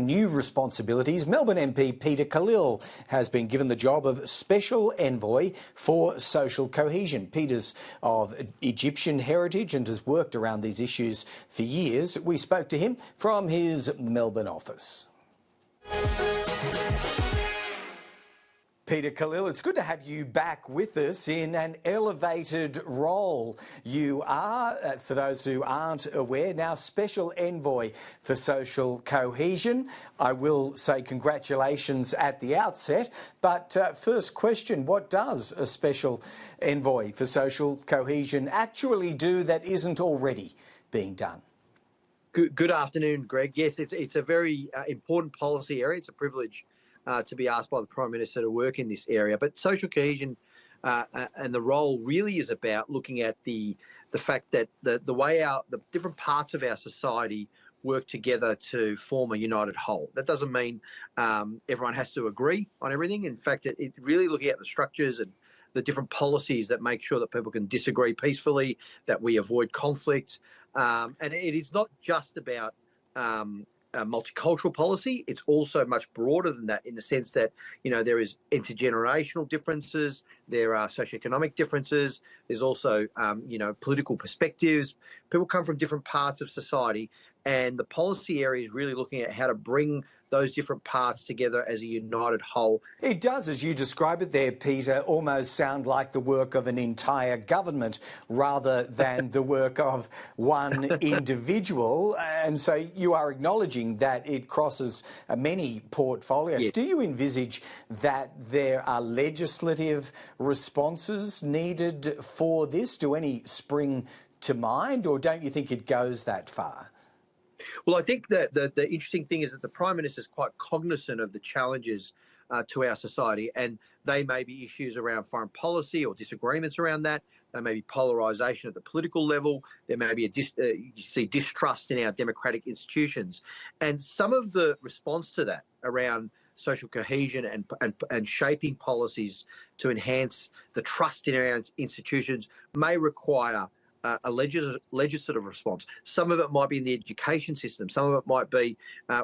taking new responsibilities, Melbourne MP Peter Khalil has been given the job of Special Envoy for Social Cohesion. Peter's of Egyptian heritage and has worked around these issues for years. We spoke to him from his Melbourne office. Peter Khalil, it's good to have you back with us in an elevated role. You are, for those who aren't aware, now Special Envoy for Social Cohesion. I will say congratulations at the outset, but first question, what does a Special Envoy for Social Cohesion actually do that isn't already being done? Good afternoon, Greg. Yes, it's a very important policy area. It's a privilege to be asked by the Prime Minister to work in this area. But social cohesion and the role really is about looking at the fact that the way the different parts of our society work together to form a united whole. That doesn't mean everyone has to agree on everything. In fact, it really looking at the structures and the different policies that make sure that people can disagree peacefully, that we avoid conflict. And it is not just about multicultural policy. It's also much broader than that, in the sense that, there is intergenerational differences, there are socioeconomic differences, there's also, political perspectives. People come from different parts of society, and the policy area is really looking at how to bring those different parts together as a united whole. It does, as you describe it there, Peter, almost sound like the work of an entire government rather than the work of one individual. And so you are acknowledging that it crosses many portfolios. Yes. Do you envisage that there are legislative responses needed for this? Do any spring to mind, or don't you think it goes that far? Well, I think that the interesting thing is that the Prime Minister is quite cognizant of the challenges to our society, and they may be issues around foreign policy or disagreements around that. There may be polarisation at the political level. There may be you see distrust in our democratic institutions, and some of the response to that around social cohesion and shaping policies to enhance the trust in our institutions may require a legislative response. Some of it might be in the education system. Some of it might be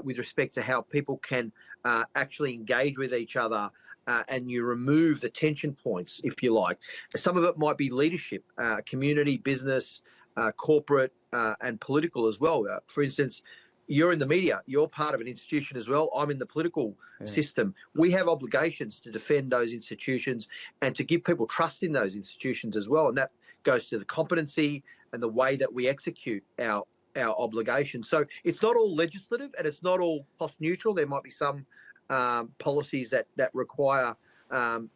with respect to how people can actually engage with each other, and you remove the tension points, if you like. Some of it might be leadership, community, business, corporate, and political as well. For instance, you're in the media, you're part of an institution as well. I'm in the political system. We have obligations to defend those institutions and to give people trust in those institutions as well. And that goes to the competency and the way that we execute our obligations. So it's not all legislative and it's not all cost neutral. There might be some policies that require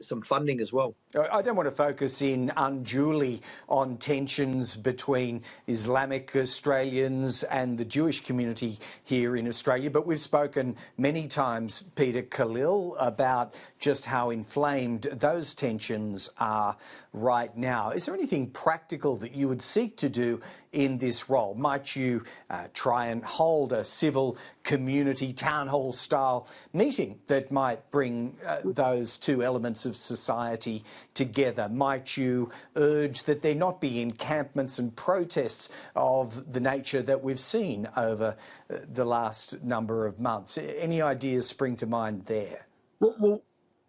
some funding as well. I don't want to focus in unduly on tensions between Islamic Australians and the Jewish community here in Australia, but we've spoken many times, Peter Khalil, about just how inflamed those tensions are right now. Is there anything practical that you would seek to do in this role? Might you try and hold a civil community town hall style meeting that might bring those two elements of society together? Might you urge that there not be encampments and protests of the nature that we've seen over the last number of months? Any ideas spring to mind there? Well,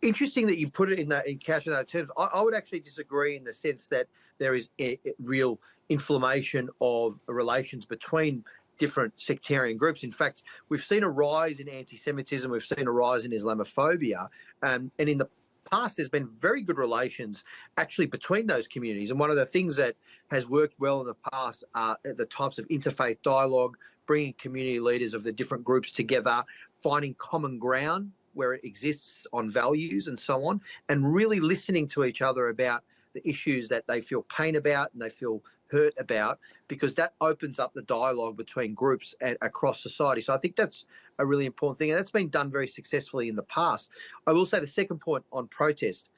interesting that you put it in couch in those terms. I would actually disagree, in the sense that there is a real inflammation of relations between different sectarian groups. In fact, we've seen a rise in anti-Semitism, we've seen a rise in Islamophobia, and in the past there's been very good relations actually between those communities. And one of the things that has worked well in the past are the types of interfaith dialogue, bringing community leaders of the different groups together, finding common ground where it exists on values and so on, and really listening to each other about the issues that they feel pain about and they feel hurt about, because that opens up the dialogue between groups and across society. So I think that's a really important thing, and that's been done very successfully in the past. I will say the second point on protest,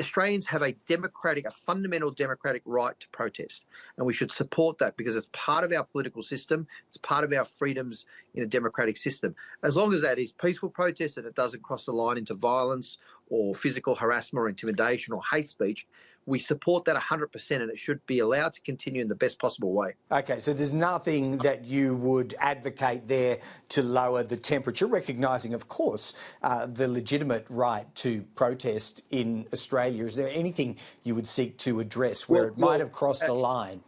Australians have a fundamental democratic right to protest, and we should support that because it's part of our political system. It's part of our freedoms in a democratic system. As long as that is peaceful protest and it doesn't cross the line into violence or physical harassment or intimidation or hate speech, we support that 100%, and it should be allowed to continue in the best possible way. Okay, so there's nothing that you would advocate there to lower the temperature, recognising, of course, the legitimate right to protest in Australia. Is there anything you would seek to address where it might have crossed a line?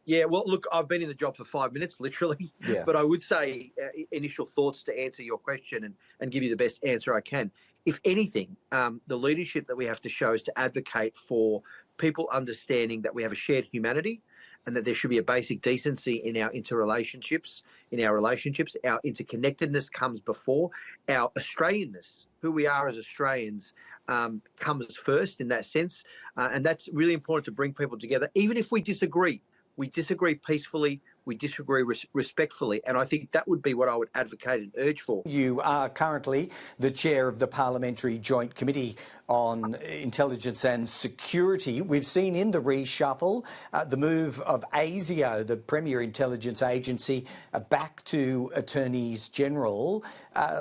Yeah, well, look, I've been in the job for 5 minutes, literally. Yeah. But I would say initial thoughts to answer your question and give you the best answer I can. If anything, the leadership that we have to show is to advocate for people understanding that we have a shared humanity and that there should be a basic decency in our interrelationships, in our relationships. Our interconnectedness comes before our Australianness. Who we are as Australians comes first in that sense. And that's really important to bring people together, even if we disagree. We disagree peacefully, we disagree respectfully, and I think that would be what I would advocate and urge for. You are currently the chair of the Parliamentary Joint Committee on Intelligence and Security. We've seen in the reshuffle the move of ASIO, the Premier Intelligence Agency, back to Attorneys General.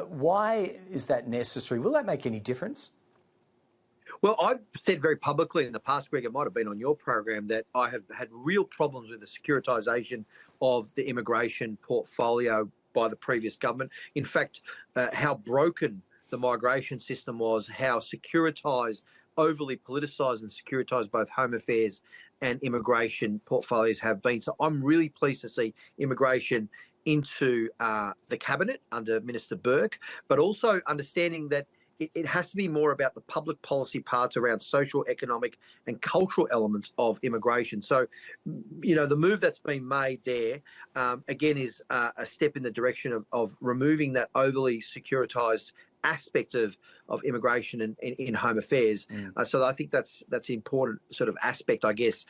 Why is that necessary? Will that make any difference? Well, I've said very publicly in the past, Greg, it might have been on your program, that I have had real problems with the securitisation of the immigration portfolio by the previous government. In fact, how broken the migration system was, how securitised, overly politicised and securitised both Home Affairs and immigration portfolios have been. So I'm really pleased to see immigration into the cabinet under Minister Burke, but also understanding that it has to be more about the public policy parts around social, economic and cultural elements of immigration. So, you know, the move that's been made there, again, is a step in the direction of removing that overly securitised aspect of immigration in Home Affairs. So I think that's important sort of aspect, I guess.